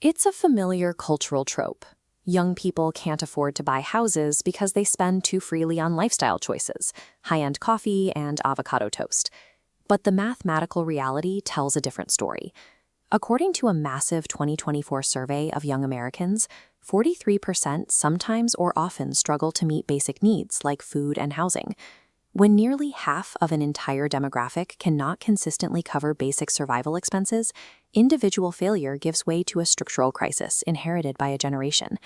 It's a familiar cultural trope. Young people can't afford to buy houses because they spend too freely on lifestyle choices, high-end coffee and avocado toast. But the mathematical reality tells a different story. According to a massive 2024 survey of young Americans, 43% sometimes or often struggle to meet basic needs like food and housing. When nearly half of an entire demographic cannot consistently cover basic survival expenses, individual failure gives way to a structural crisis inherited by a generation.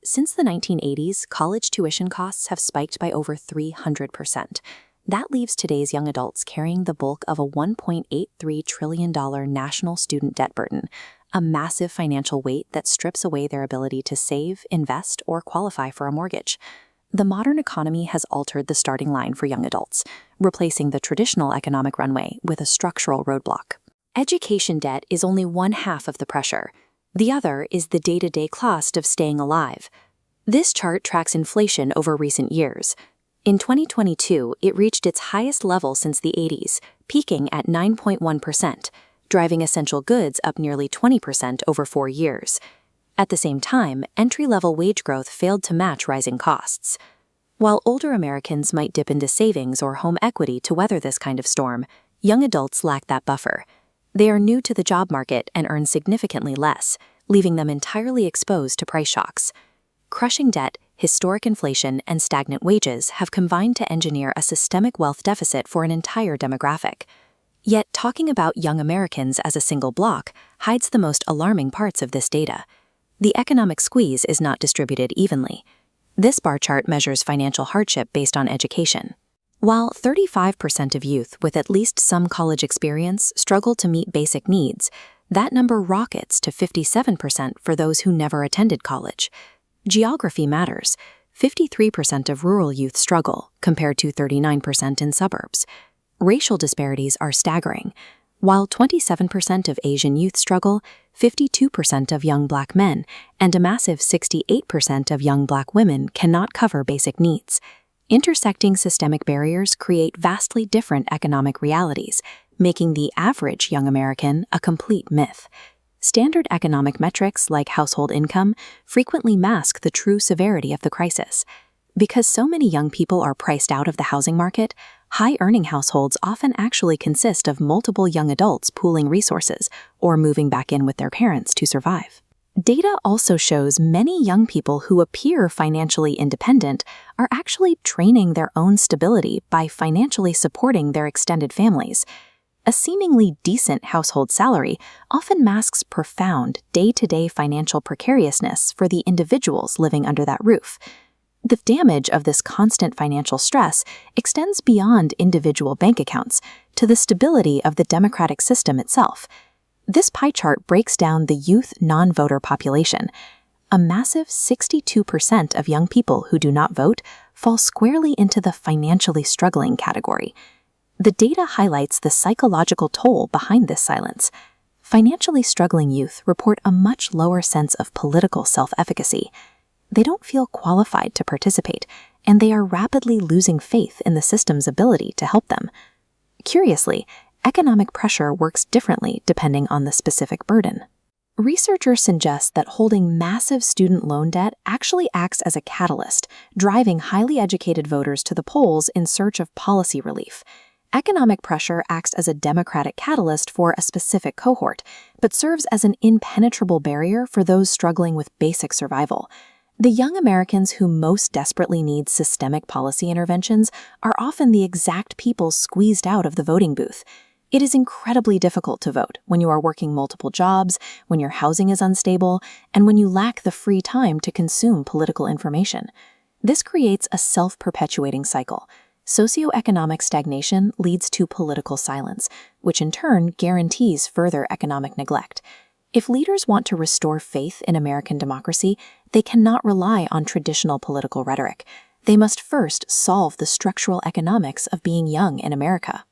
Since the 1980s, college tuition costs have spiked by over 300%. That leaves today's young adults carrying the bulk of a $1.83 trillion national student debt burden, a massive financial weight that strips away their ability to save, invest, or qualify for a mortgage. The modern economy has altered the starting line for young adults, replacing the traditional economic runway with a structural roadblock. Education debt is only one half of the pressure. The other is the day-to-day cost of staying alive. This chart tracks inflation over recent years. In 2022, it reached its highest level since the 80s, peaking at 9.1%, driving essential goods up nearly 20% over 4 years. At the same time, entry-level wage growth failed to match rising costs. While older Americans might dip into savings or home equity to weather this kind of storm, young adults lack that buffer. They are new to the job market and earn significantly less, leaving them entirely exposed to price shocks. Crushing debt, historic inflation, and stagnant wages have combined to engineer a systemic wealth deficit for an entire demographic. Yet, talking about young Americans as a single block hides the most alarming parts of this data. The economic squeeze is not distributed evenly. This bar chart measures financial hardship based on education. While 35% of youth with at least some college experience struggle to meet basic needs, that number rockets to 57% for those who never attended college. Geography matters. 53% of rural youth struggle, compared to 39% in suburbs. Racial disparities are staggering. While 27% of Asian youth struggle, 52% of young Black men and a massive 68% of young Black women cannot cover basic needs. Intersecting systemic barriers create vastly different economic realities, making the average young American a complete myth. Standard economic metrics like household income frequently mask the true severity of the crisis. Because so many young people are priced out of the housing market, high-earning households often actually consist of multiple young adults pooling resources or moving back in with their parents to survive. Data also shows many young people who appear financially independent are actually training their own stability by financially supporting their extended families. A seemingly decent household salary often masks profound day-to-day financial precariousness for the individuals living under that roof. The damage of this constant financial stress extends beyond individual bank accounts to the stability of the democratic system itself. This pie chart breaks down the youth non-voter population. A massive 62% of young people who do not vote fall squarely into the financially struggling category. The data highlights the psychological toll behind this silence. Financially struggling youth report a much lower sense of political self-efficacy. They don't feel qualified to participate, and they are rapidly losing faith in the system's ability to help them. Curiously, economic pressure works differently depending on the specific burden. Researchers suggest that holding massive student loan debt actually acts as a catalyst, driving highly educated voters to the polls in search of policy relief. Economic pressure acts as a democratic catalyst for a specific cohort, but serves as an impenetrable barrier for those struggling with basic survival. The young Americans who most desperately need systemic policy interventions are often the exact people squeezed out of the voting booth. It is incredibly difficult to vote when you are working multiple jobs, when your housing is unstable, and when you lack the free time to consume political information. This creates a self-perpetuating cycle. Socioeconomic stagnation leads to political silence, which in turn guarantees further economic neglect. If leaders want to restore faith in American democracy, they cannot rely on traditional political rhetoric. They must first solve the structural economics of being young in America.